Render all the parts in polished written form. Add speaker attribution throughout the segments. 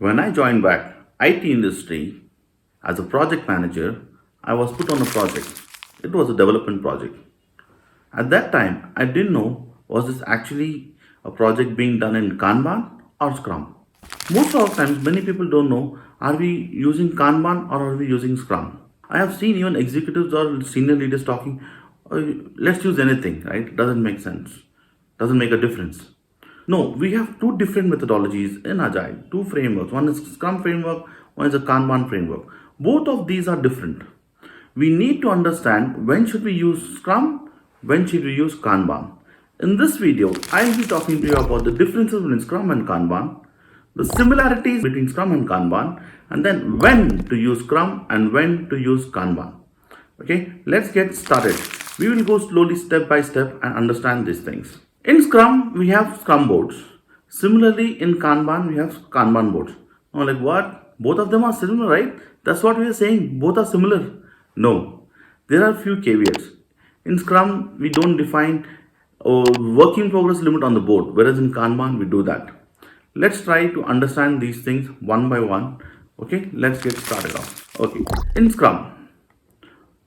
Speaker 1: When I joined back IT industry as a project manager, I was put on a project. It was a development project. At that time, I didn't know was this actually a project being done in Kanban or Scrum. Most of the times, many people don't know are we using Kanban or are we using Scrum. I have seen even executives or senior leaders talking, let's use anything, right? Doesn't make sense, doesn't make a difference. No, we have two different methodologies in Agile, two frameworks. One is Scrum framework, one is a Kanban framework. Both of these are different. We need to understand when should we use Scrum, when should we use Kanban. In this video, I will be talking to you about the differences between Scrum and Kanban, the similarities between Scrum and Kanban, and then when to use Scrum and when to use Kanban. Okay, let's get started. We will go slowly step by step and understand these things. In Scrum, we have Scrum boards. Similarly, in Kanban, we have Kanban boards. Now, like what? Both of them are similar, right? That's what we are saying. Both are similar. No, there are few caveats. In Scrum, we don't define a work in progress limit on the board, whereas in Kanban, we do that. Let's try to understand these things one by one. Okay, let's get started off. Okay, in Scrum,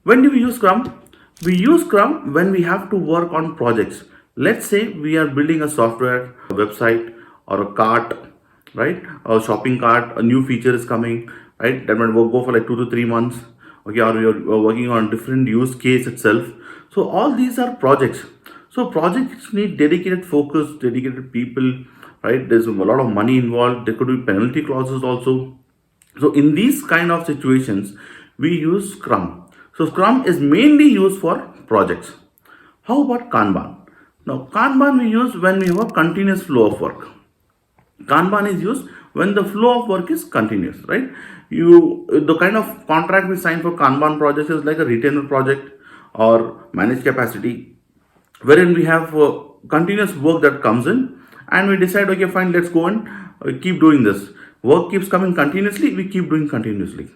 Speaker 1: when do we use Scrum? We use Scrum when we have to work on projects. Let's say we are building a software, a website, or a cart, right? A shopping cart, a new feature is coming, right? That might go for like 2 to 3 months. Okay, or you're working on different use case itself. So all these are projects. So projects need dedicated focus, dedicated people, right? There's a lot of money involved. There could be penalty clauses also. So in these kind of situations, we use Scrum. So Scrum is mainly used for projects. How about Kanban? Now Kanban we use when we have a continuous flow of work. Kanban is used when the flow of work is continuous, right? The kind of contract we sign for Kanban projects is like a retainer project or managed capacity, wherein we have continuous work that comes in and we decide, okay, fine, let's go and keep doing this. Work keeps coming continuously, we keep doing continuously.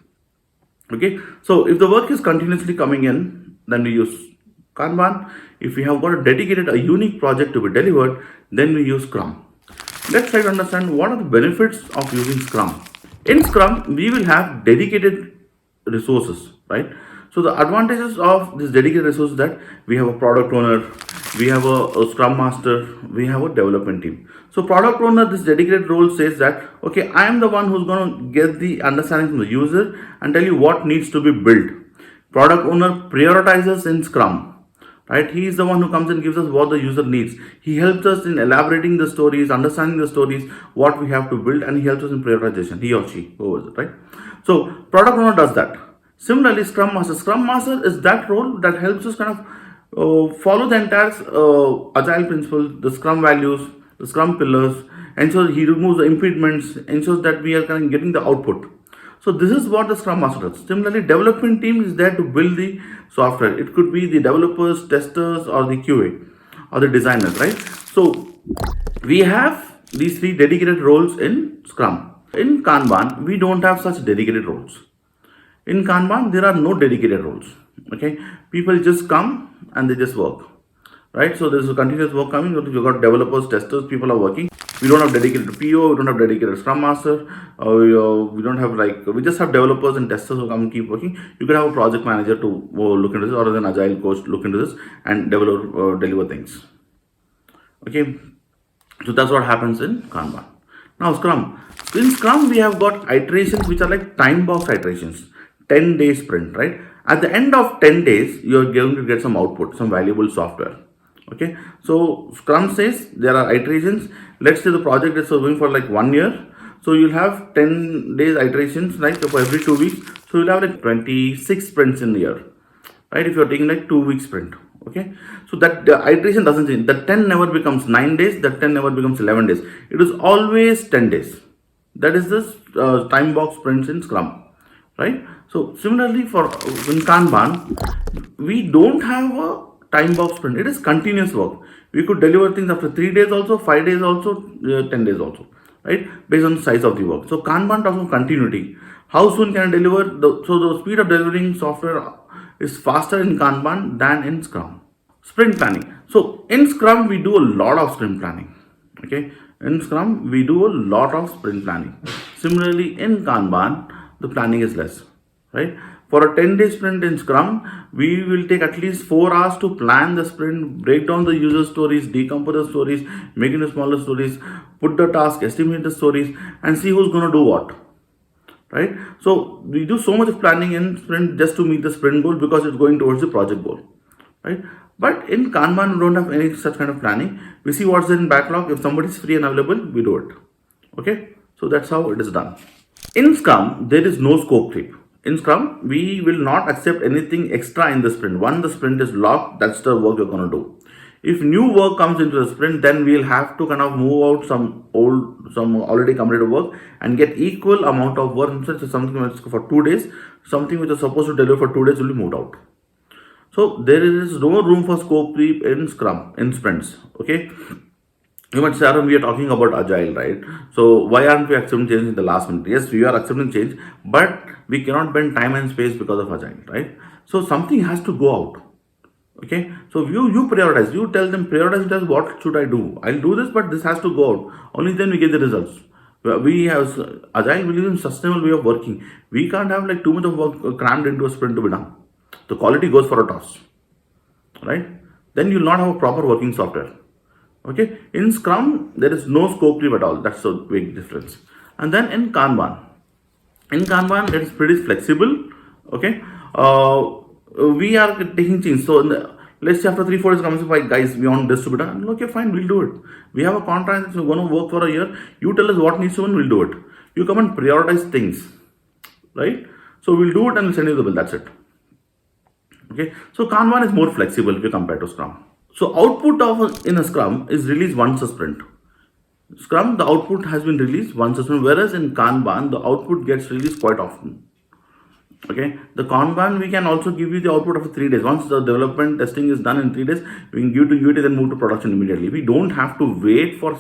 Speaker 1: Okay, so if the work is continuously coming in, then we use Kanban. If we have got a unique project to be delivered, then we use Scrum. Let's try to understand what are the benefits of using Scrum. In Scrum, we will have dedicated resources, right? So the advantages of this dedicated resource is that we have a product owner, we have a Scrum Master, we have a development team. So product owner, this dedicated role says that, okay, I am the one who's going to get the understanding from the user and tell you what needs to be built. Product owner prioritizes in Scrum, right? He is the one who comes and gives us what the user needs. He helps us in elaborating the stories, understanding the stories, what we have to build, and he helps us in prioritization, he or she, whoever is it, right? So product owner does that. Similarly, Scrum Master is that role that helps us kind of follow the entire Agile principles, the Scrum values, the Scrum pillars, ensures he removes the impediments, ensures that we are kind of getting the output. So this is what the Scrum Master does. Similarly, development team is there to build the software. It could be the developers, testers, or the QA, or the designers, right? So we have these three dedicated roles in Scrum. In Kanban, we don't have such dedicated roles. In Kanban, there are no dedicated roles. Okay, people just come and they just work, right? So there's a continuous work coming. You've got developers, testers, people are working. We don't have dedicated PO, we don't have dedicated Scrum Master, we don't have we just have developers and testers who come and keep working. You can have a project manager to look into this, or an Agile coach to look into this and deliver things. Okay, so that's what happens in Kanban. Now Scrum. In Scrum, we have got iterations which are like time box iterations. 10-day sprint, right? At the end of 10 days, you're going to get some output, some valuable software. Okay, so Scrum says there are iterations. Let's say the project is going for like 1 year. So you'll have 10 days iterations, right? So for every 2 weeks. So you'll have like 26 sprints in a year, right? If you're taking like 2 week sprint. Okay, so that the iteration doesn't change. The 10 never becomes 9 days. The 10 never becomes 11 days. It is always 10 days. That is this time box sprints in Scrum, right? So similarly in Kanban, we don't have a time box sprint. It is continuous work. We could deliver things after 3 days also, 5 days also, 10 days also, right? Based on the size of the work. So Kanban talks about continuity. How soon can I deliver? So the speed of delivering software is faster in Kanban than in Scrum. Sprint planning. So in Scrum, we do a lot of sprint planning. Okay. In Scrum, we do a lot of sprint planning. Similarly, in Kanban, the planning is less, right? For a 10-day sprint in Scrum, we will take at least 4 hours to plan the sprint, break down the user stories, decompose the stories, make it into smaller stories, put the task, estimate the stories, and see who's going to do what, right? So we do so much of planning in sprint just to meet the sprint goal because it's going towards the project goal, right? But in Kanban, we don't have any such kind of planning. We see what's in backlog. If somebody is free and available, we do it. Okay, so that's how it is done. In Scrum, there is no scope creep. In Scrum, we will not accept anything extra in the sprint. Once the sprint is locked, that's the work you're going to do. If new work comes into the sprint, then we'll have to kind of move out some already completed work and get equal amount of work. Instead of something which is for 2 days, something which is supposed to deliver for 2 days will be moved out. So there is no room for scope creep in Scrum, in sprints. Okay. You might say, Arham, we are talking about Agile, right? So why aren't we accepting change in the last minute? Yes, we are accepting change, but we cannot bend time and space because of Agile, right? So something has to go out. Okay, so you prioritize. You tell them prioritize. What should I do? I'll do this, but this has to go out. Only then we get the results. We have Agile believe in sustainable way of working. We can't have like too much of work crammed into a sprint to be done. The quality goes for a toss, right? Then you'll not have a proper working software. Okay, in Scrum there is no scope creep at all. That's a big difference. And then in Kanban it is pretty flexible. Okay, we are taking change. So let's say after 3-4 days comes by, guys, we want this to be done. Okay, fine, we'll do it. We have a contract that's going to work for a year. You tell us what needs to be done, we'll do it. You come and prioritize things, right? So we'll do it and we'll send you the bill. That's it. Okay, so Kanban is more flexible if you compare to Scrum. So output of in a Scrum is released once a sprint. Scrum, the output has been released once a sprint, whereas in Kanban, the output gets released quite often. Okay, the Kanban, we can also give you the output of 3 days. Once the development testing is done in 3 days, we can give to UAT, then move to production immediately. We don't have to wait for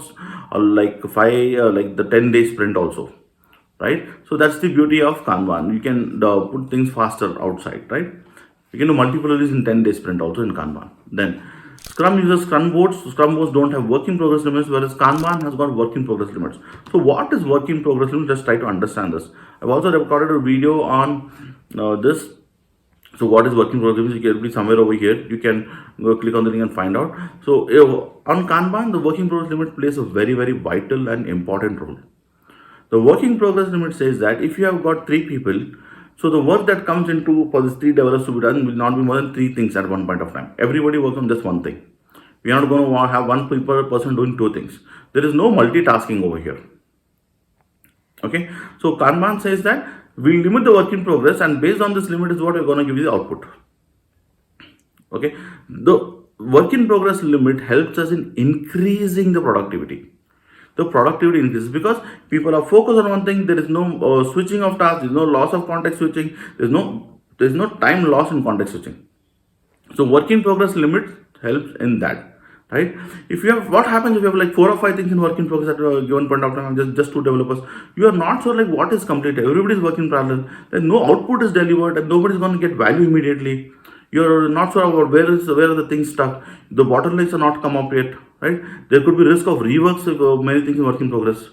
Speaker 1: like the 10-day sprint also, right? So that's the beauty of Kanban. You can put things faster outside, right? You can do multiple releases in 10-day sprint also in Kanban. Then Scrum uses Scrum boards. Scrum boards don't have work in progress limits, whereas Kanban has got work in progress limits. So what is work in progress limits? Just try to understand this. I've also recorded a video on this. So what is work in progress limits? It will be somewhere over here. You can go click on the link and find out. So on Kanban, the work in progress limit plays a very, very vital and important role. The work in progress limit says that if you have got 3 people, so the work that comes into for these 3 developers to be done will not be more than 3 things at one point of time. Everybody works on just one thing. We are not going to have one person doing 2 things. There is no multitasking over here. Okay. So Kanban says that we limit the work in progress, and based on this limit is what we're going to give you the output. Okay. The work in progress limit helps us in increasing the productivity. The productivity increases because people are focused on one thing. There is no switching of tasks. There is no loss of context switching. There is no time loss in context switching. So work in progress limit helps in that, right? If you have, what happens if you have like 4 or 5 things in work in progress at a given point of time, just 2 developers, you are not sure like what is completed. Everybody is working in parallel. Then no output is delivered, and nobody is going to get value immediately. You're not sure about where are the things stuck. The bottlenecks are not come up yet, right? There could be risk of reworks if many things in work in progress.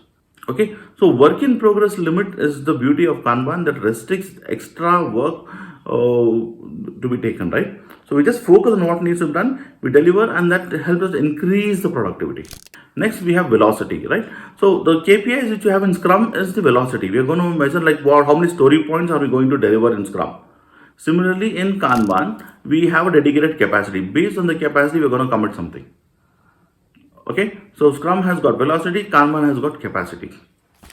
Speaker 1: Okay, so work in progress limit is the beauty of Kanban that restricts extra work to be taken, right? So we just focus on what needs to be done, we deliver, and that helps us increase the productivity. Next, we have velocity, right? So the KPIs which you have in Scrum is the velocity. We are going to measure like how many story points are we going to deliver in Scrum. Similarly, in Kanban, we have a dedicated capacity. Based on the capacity, we're going to commit something. Okay, so Scrum has got velocity, Kanban has got capacity.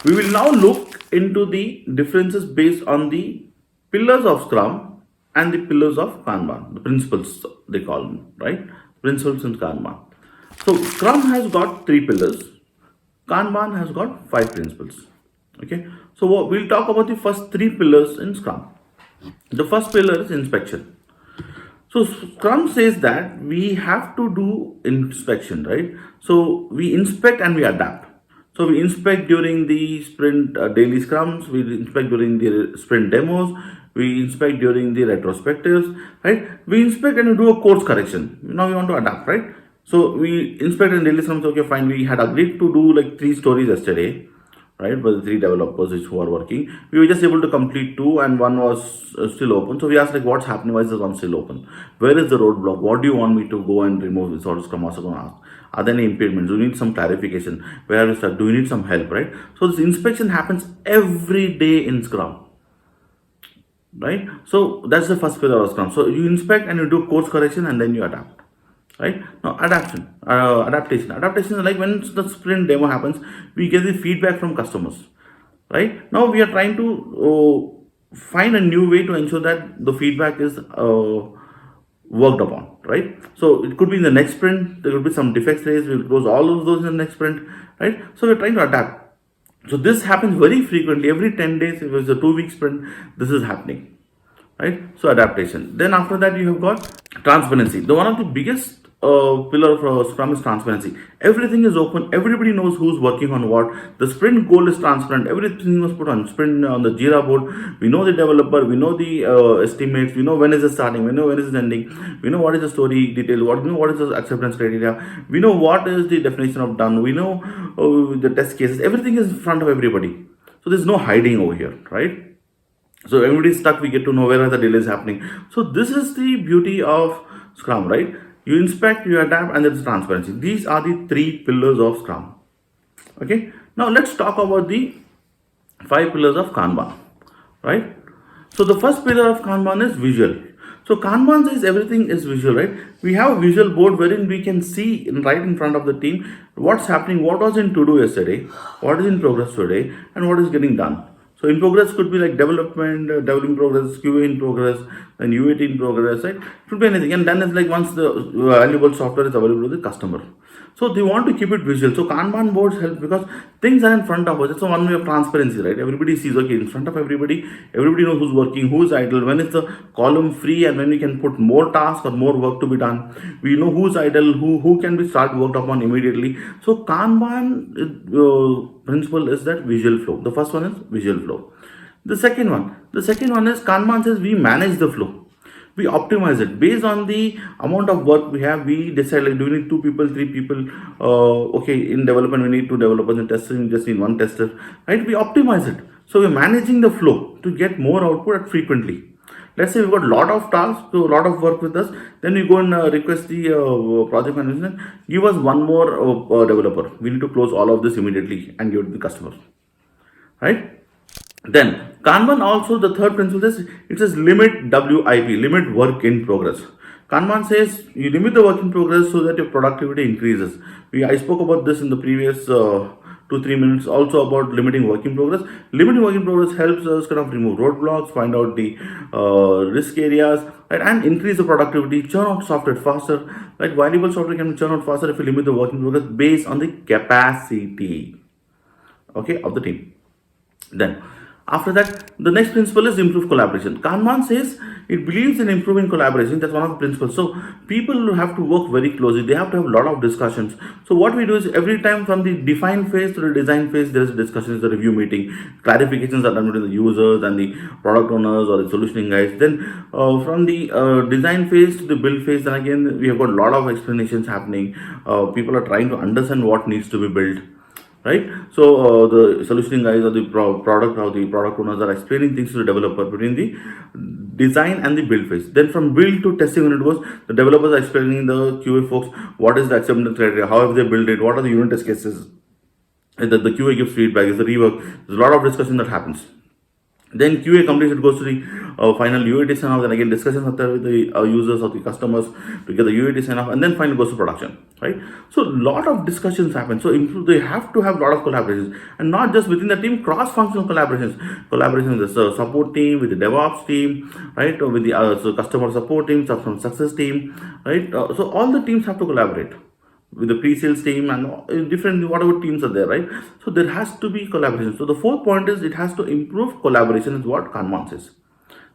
Speaker 1: We will now look into the differences based on the pillars of Scrum and the pillars of Kanban, the principles they call them, right? Principles in Kanban. So Scrum has got 3 pillars, Kanban has got 5 principles. Okay, so we'll talk about the first 3 pillars in Scrum. The first pillar is inspection. So Scrum says that we have to do inspection, right? So we inspect and we adapt. So we inspect during the sprint daily scrums, we inspect during the sprint demos, we inspect during the retrospectives, right? We inspect and we do a course correction. Now we want to adapt, right? So we inspect in daily scrums. Okay, fine. We had agreed to do like 3 stories yesterday. right? For the three developers who are working, we were just able to complete two, and one was still open. So we asked like, what's happening? Why is this one still open? Where is the roadblock? What do you want me to go and remove this? Or Scrum Master going to ask. Are there any impediments? Do you need some clarification? Where are we stuck? Do you need some help? Right? So this inspection happens every day in Scrum. Right? So that's the first pillar of Scrum. So you inspect and you do course correction and then you adapt. Right? Now adaptation is like when the sprint demo happens, we get the feedback from customers. Right? Now we are trying to find a new way to ensure that the feedback is worked upon. Right? So it could be in the next sprint, there could be some defects raised, we'll close all of those in the next sprint. Right? So we're trying to adapt. So this happens very frequently. Every 10 days, if it's a 2-week sprint, this is happening, right? So adaptation. Then after that, you have got transparency. The one of the biggest pillar of Scrum is transparency. Everything is open. Everybody knows who's working on what. The sprint goal is transparent. Everything was put on sprint on the Jira board. We know the developer. We know the estimates. We know when is it starting. We know when is it ending. We know what is the story detail. We know what is the acceptance criteria. We know what is the definition of done. We know the test cases. Everything is in front of everybody. So there's no hiding over here, right? So everybody's stuck. We get to know where are the delays happening. So this is the beauty of Scrum, right? You inspect, you adapt, and there's transparency. These are the 3 pillars of Scrum. Okay. Now let's talk about the 5 pillars of Kanban, right? So the first pillar of Kanban is visual. So Kanban says everything is visual, right? We have a visual board wherein we can see right in front of the team what's happening, what was in to do yesterday, what is in progress today, and what is getting done. So in progress could be like development, developing progress, QA in progress, then UAT in progress, right? It could be anything. And then it's like once the valuable software is available to the customer. So they want to keep it visual. So Kanban boards help because things are in front of us. It's a one way of transparency, right? Everybody sees, okay, in front of everybody knows who's working, who's idle, when is the column free, and when we can put more tasks or more work to be done. We know who's idle, who can be start worked upon immediately. So Kanban principle is that visual flow. The first one is visual flow. The second one is Kanban says we manage the flow. We optimize it based on the amount of work we have. We decide like, do we need 2 people, 3 people? Okay, in development we need 2 developers. In testing we just need 1 tester, right? We optimize it. So we're managing the flow to get more output frequently. Let's say we've got a lot of tasks, so a lot of work with us. Then we go and request the project management, give us 1 more developer. We need to close all of this immediately and give it to the customer, right? Then Kanban also, the third principle is it says limit WIP, limit work in progress. Kanban says you limit the work in progress so that your productivity increases. I spoke about this in the previous 2-3 minutes also about limiting work in progress. Limiting work in progress helps us kind of remove roadblocks, find out the risk areas, right, and increase the productivity, churn out software faster. Right, valuable software can be churn out faster if you limit the work in progress based on the capacity, okay, of the team. Then after that, the next principle is improve collaboration. Kanban says it believes in improving collaboration. That's one of the principles. So people have to work very closely. They have to have a lot of discussions. So what we do is every time from the define phase to the design phase, there is a discussion, the review meeting. Clarifications are done between the users and the product owners or the solutioning guys. Then from the design phase to the build phase, then again we have got a lot of explanations happening. People are trying to understand what needs to be built. Right, so the solutioning guys or the product or the product owners are explaining things to the developer between the design and the build phase. Then from build to testing when it goes, the developers are explaining the QA folks what is the acceptance criteria, how have they built it, what are the unit test cases. The QA gives feedback, is the rework. There's a lot of discussion that happens. Then QA completion, it goes to the final UAT sign off. Then again discussions with the users or the customers to get the UAT sign off, and then finally goes to production. Right. So a lot of discussions happen. So they have to have a lot of collaborations, and not just within the team, cross-functional collaborations. Collaboration with the support team, with the DevOps team, right, or with the customer support team, customer success team, right. So all the teams have to collaborate with the pre-sales team and different whatever teams are there, right? So there has to be collaboration. So the fourth point is it has to improve collaboration is what Kanban says.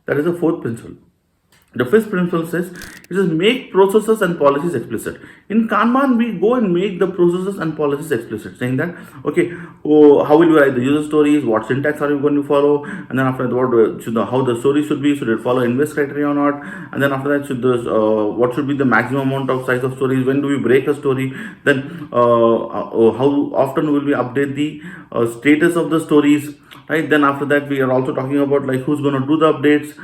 Speaker 1: That is the fourth principle. The fifth principle says It says make processes and policies explicit. In Kanban, we go and make the processes and policies explicit, saying that okay, oh, how will you write the user stories? What syntax are you going to follow? And then after that, how the story should be? Should it follow invest criteria or not? And then after that, what should be the maximum amount of size of stories? When do we break a story? Then how often will we update the status of the stories? Right, then after that we are also talking about like who's going to do the updates,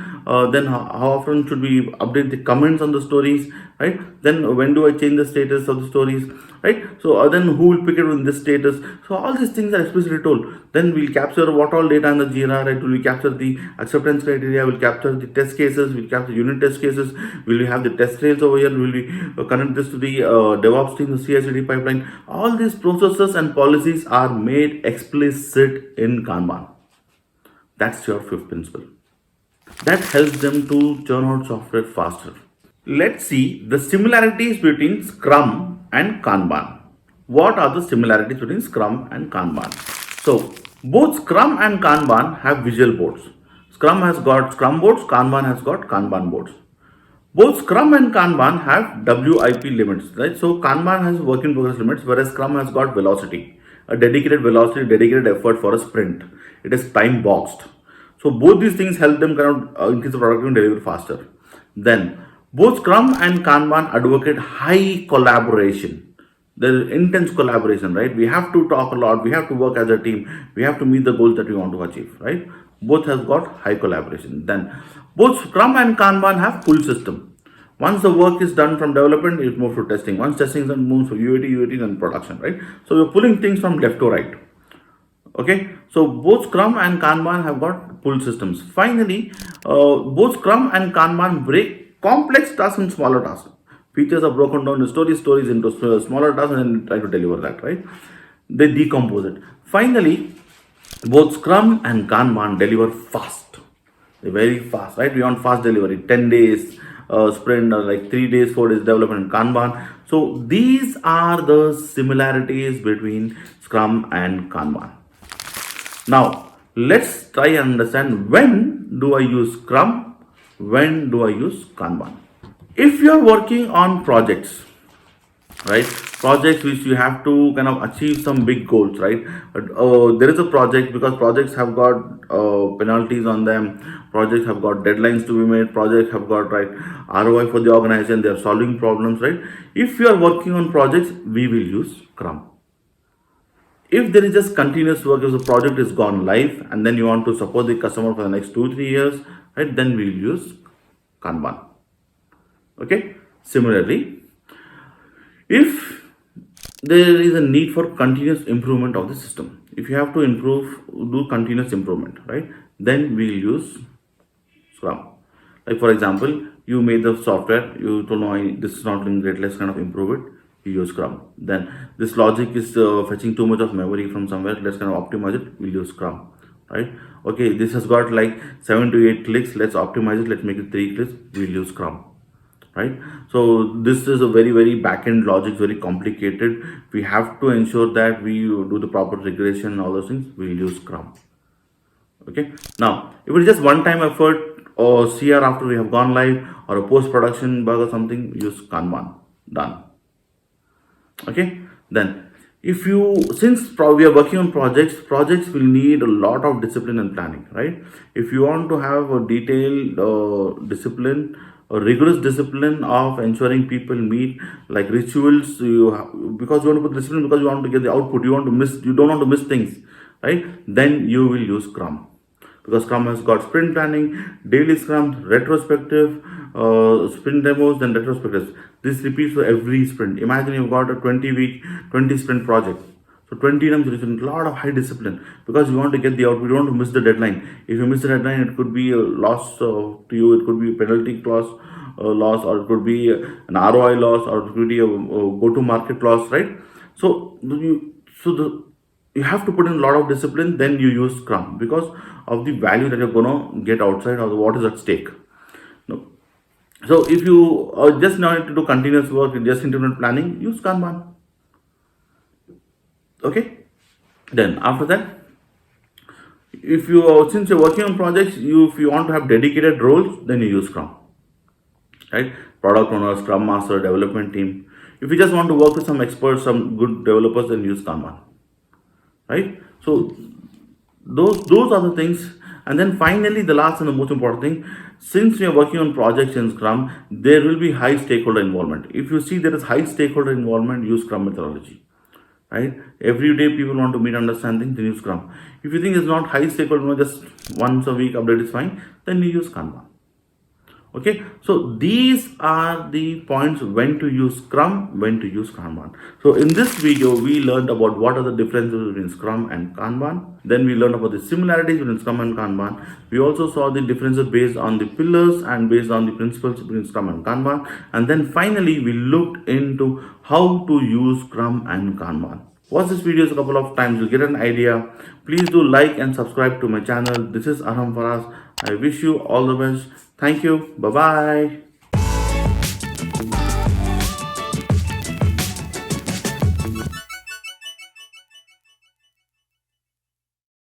Speaker 1: then how often should we update the comments on the stories, right? Then when do I change the status of the stories, right? So then who will pick it in this status? So all these things are explicitly told. Then we'll capture what all data in the Jira, right? Will we capture the acceptance criteria, we'll capture the test cases, we'll capture unit test cases, will we have the test trails over here, will we connect this to the DevOps team, the CI/CD pipeline? All these processes and policies are made explicit in Kanban. That's your fifth principle. That helps them to churn out software faster. Let's see the similarities between Scrum and Kanban. What are the similarities between Scrum and Kanban? So, both Scrum and Kanban have visual boards. Scrum has got Scrum boards, Kanban has got Kanban boards. Both Scrum and Kanban have WIP limits, right? So, Kanban has work in progress limits, whereas Scrum has got velocity, a dedicated velocity, dedicated effort for a sprint. It is time boxed. So both these things help them kind of increase the productivity and deliver faster. Then both Scrum and Kanban advocate high collaboration. There is intense collaboration, right? We have to talk a lot. We have to work as a team. We have to meet the goals that we want to achieve, right? Both has got high collaboration. Then both Scrum and Kanban have pull system. Once the work is done from development, it moves to testing. Once testing is done, moves to UAT, then production, right? So we're pulling things from left to right. Okay, so both Scrum and Kanban have got pull systems. Finally, both Scrum and Kanban break complex tasks in smaller tasks. Features are broken down into stories into smaller tasks and then try to deliver that, right? They decompose it. Finally, both Scrum and Kanban deliver fast. They're very fast, right? We want fast delivery, 10 days sprint or like 3 days, 4 days development in Kanban. So these are the similarities between Scrum and Kanban. Now, let's try and understand when do I use Scrum, when do I use Kanban. If you're working on projects, right, projects which you have to kind of achieve some big goals, right, there is a project because projects have got penalties on them, projects have got deadlines to be made, projects have got right ROI for the organization, they are solving problems, right. If you are working on projects, we will use Scrum. If there is just continuous work, if the project is gone live and then you want to support the customer for the next 2-3 years, right, then we'll use Kanban. Okay. Similarly, if there is a need for continuous improvement of the system, if you have to do continuous improvement, right, then we'll use Scrum. Like for example, you made the software, you told no, this is not doing great, let's kind of improve it. You use Scrum. Then this logic is fetching too much of memory from somewhere, let's kind of optimize it, we'll use Scrum, right? Okay, this has got like 7 to 8 clicks, let's optimize it, let's make it 3 clicks, we'll use Scrum, right? So this is a very back-end logic, very complicated. We have to ensure that we do the proper regression and all those things, we'll use Scrum. Okay, now if it is just one-time effort or CR after we have gone live or a post-production bug or something, use Kanban. Done. Okay, then if you, since we are working on projects will need a lot of discipline and planning, right? If you want to have a detailed discipline, a rigorous discipline of ensuring people meet like rituals, because you want to put discipline, because you want to get the output, you don't want to miss things, right? Then you will use Scrum, because Scrum has got sprint planning, daily Scrum, retrospective, sprint demos, then retrospectives. This repeats for every sprint. Imagine you've got a 20-week, 20 sprint project. So 20 times there is a lot of high discipline, because you want to get the output, you don't want to miss the deadline. If you miss the deadline, it could be a loss to you, it could be a penalty clause loss, or it could be an ROI loss, or it could be a go-to-market loss, right? So you have to put in a lot of discipline, then you use Scrum, because of the value that you're gonna get outside of what is at stake. No. So if you just need to do continuous work, just intermittent planning, use Kanban. Okay. Then after that, if you since you're working on projects, if you want to have dedicated roles, then you use Scrum. right? Product owner, Scrum Master, development team. If you just want to work with some experts, some good developers, then use Kanban, right? So those are the things. And then finally, the last and the most important thing, since we are working on projects in Scrum, there will be high stakeholder involvement. If you see there is high stakeholder involvement, use Scrum methodology, right? Every day people want to meet understanding, then use Scrum. If you think it's not high stakeholder, just once a week update is fine, then you use Kanban. Okay, so these are the points when to use Scrum, when to use Kanban. So in this video, we learned about what are the differences between Scrum and Kanban. Then we learned about the similarities between Scrum and Kanban. We also saw the differences based on the pillars and based on the principles between Scrum and Kanban. And then finally, we looked into how to use Scrum and Kanban. Watch this video a couple of times to get an idea. Please do like and subscribe to my channel. This is Arham Faraaz. I wish you all the best. Thank you. Bye bye.